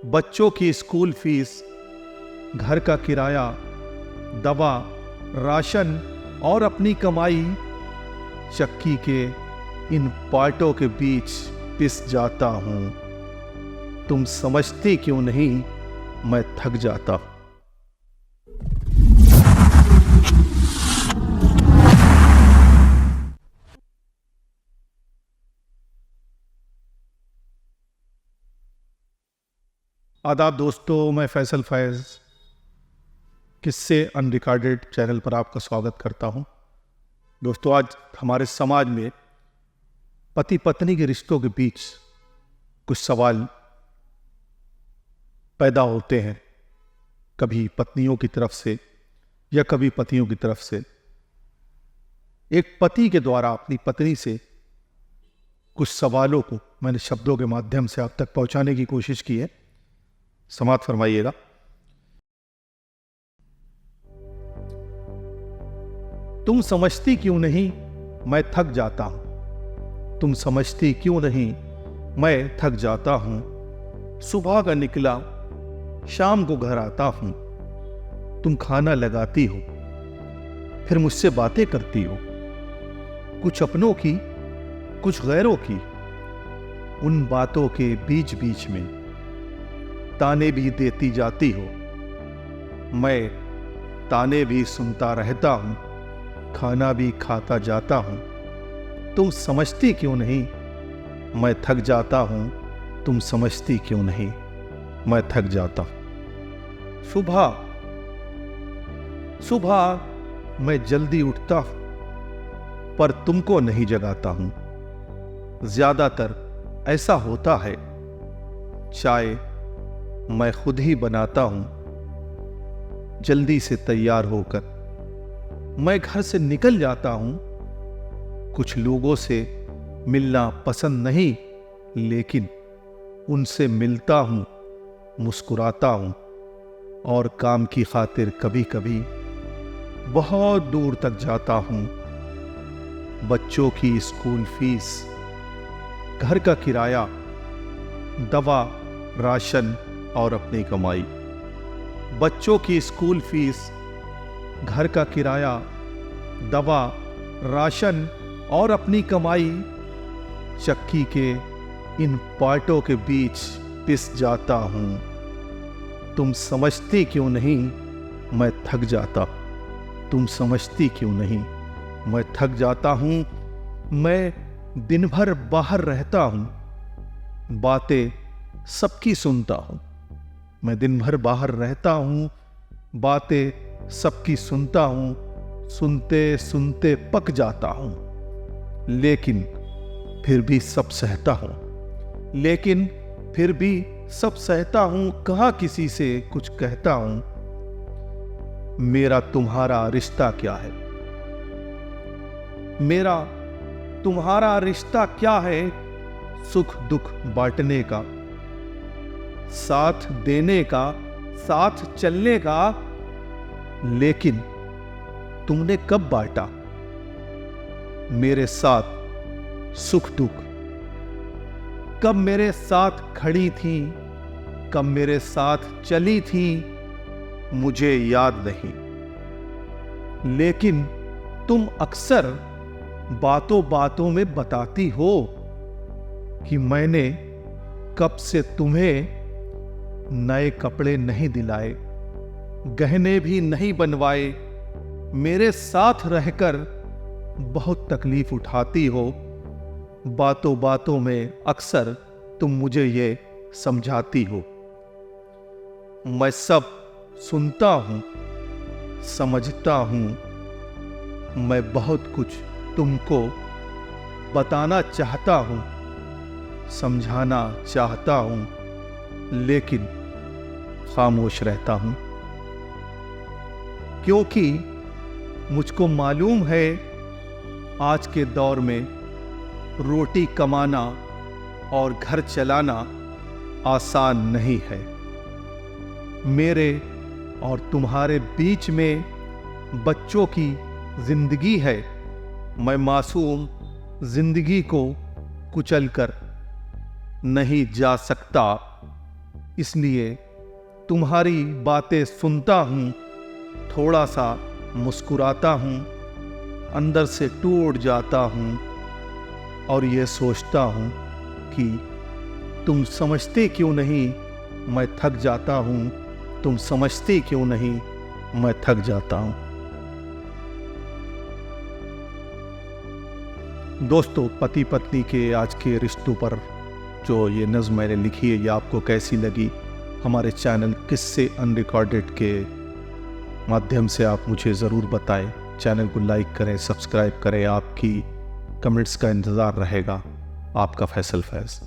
बच्चों की school fees, घर का किराया, दवा, राशन और अपनी कमाई चक्की के इन पार्टों के बीच पिस जाता हूं। तुम समझती क्यों नहीं, मैं थक जाता हूं। आदाब दोस्तों, मैं फैसल फैज़ किस्से अनरिकॉर्डेड चैनल पर आपका स्वागत करता हूं। दोस्तों, आज हमारे समाज में पति पत्नी के रिश्तों के बीच कुछ सवाल पैदा होते हैं, कभी पत्नियों की तरफ से या कभी पतियों की तरफ से। एक पति के द्वारा अपनी पत्नी से कुछ सवालों को मैंने शब्दों के माध्यम से आप तक पहुंचाने की कोशिश की है। समाप्त फरमाइएगा। तुम समझती क्यों नहीं, मैं थक जाता हूं। तुम समझती क्यों नहीं, मैं थक जाता हूं। सुबह का निकला, शाम को घर आता हूं। तुम खाना लगाती हो, फिर मुझसे बातें करती हो, कुछ अपनों की, कुछ गैरों की। उन बातों के बीच बीच में ताने भी देती जाती हो। मैं ताने भी सुनता रहता हूं, खाना भी खाता जाता हूं। तुम समझती क्यों नहीं, मैं थक जाता हूं। तुम समझती क्यों नहीं, मैं थक जाता हूं। सुबह सुबह मैं जल्दी उठता हूं, पर तुमको नहीं जगाता हूं। ज्यादातर ऐसा होता है। चाय मैं खुद ही बनाता हूं। जल्दी से तैयार होकर मैं घर से निकल जाता हूं। कुछ लोगों से मिलना पसंद नहीं, लेकिन उनसे मिलता हूं, मुस्कुराता हूं और काम की खातिर कभी कभी बहुत दूर तक जाता हूं। बच्चों की स्कूल फीस, घर का किराया, दवा, राशन और अपनी कमाई। बच्चों की स्कूल फीस, घर का किराया, दवा, राशन और अपनी कमाई चक्की के इन पार्टों के बीच पिस जाता हूं। तुम समझती क्यों नहीं, मैं थक जाता। तुम समझती क्यों नहीं, मैं थक जाता हूं। मैं दिन भर बाहर रहता हूं, बातें सबकी सुनता हूं। मैं दिन भर बाहर रहता हूं, बातें सबकी सुनता हूं। सुनते सुनते पक जाता हूं, लेकिन फिर भी सब सहता हूं। लेकिन फिर भी सब सहता हूं, कहाँ किसी से कुछ कहता हूं। मेरा तुम्हारा रिश्ता क्या है? मेरा तुम्हारा रिश्ता क्या है? सुख दुख बांटने का, साथ देने का, साथ चलने का। लेकिन तुमने कब बांटा मेरे साथ सुख दुख? कब मेरे साथ खड़ी थी, कब मेरे साथ चली थी, मुझे याद नहीं। लेकिन तुम अक्सर बातों बातों में बताती हो कि मैंने कब से तुम्हें नए कपड़े नहीं दिलाए, गहने भी नहीं बनवाए। मेरे साथ रहकर बहुत तकलीफ उठाती हो। बातों बातों में अक्सर तुम मुझे ये समझाती हो। मैं सब सुनता हूं, समझता हूं। मैं बहुत कुछ तुमको बताना चाहता हूं, समझाना चाहता हूं, लेकिन खामोश रहता हूं। क्योंकि मुझको मालूम है आज के दौर में रोटी कमाना और घर चलाना आसान नहीं है। मेरे और तुम्हारे बीच में बच्चों की जिंदगी है। मैं मासूम जिंदगी को कुचलकर नहीं जा सकता। इसलिए तुम्हारी बातें सुनता हूँ, थोड़ा सा मुस्कुराता हूँ, अंदर से टूट जाता हूँ और ये सोचता हूँ कि तुम समझते क्यों नहीं मैं थक जाता हूँ, तुम समझते क्यों नहीं मैं थक जाता हूँ। दोस्तों, पति पत्नी के आज के रिश्तों पर जो ये नज़्म मैंने लिखी है, ये आपको कैसी लगी? हमारे चैनल किस्से अनरिकॉर्डेड के माध्यम से आप मुझे ज़रूर बताएं। चैनल को लाइक करें, सब्सक्राइब करें। आपकी कमेंट्स का इंतज़ार रहेगा। आपका फैसल फैज़।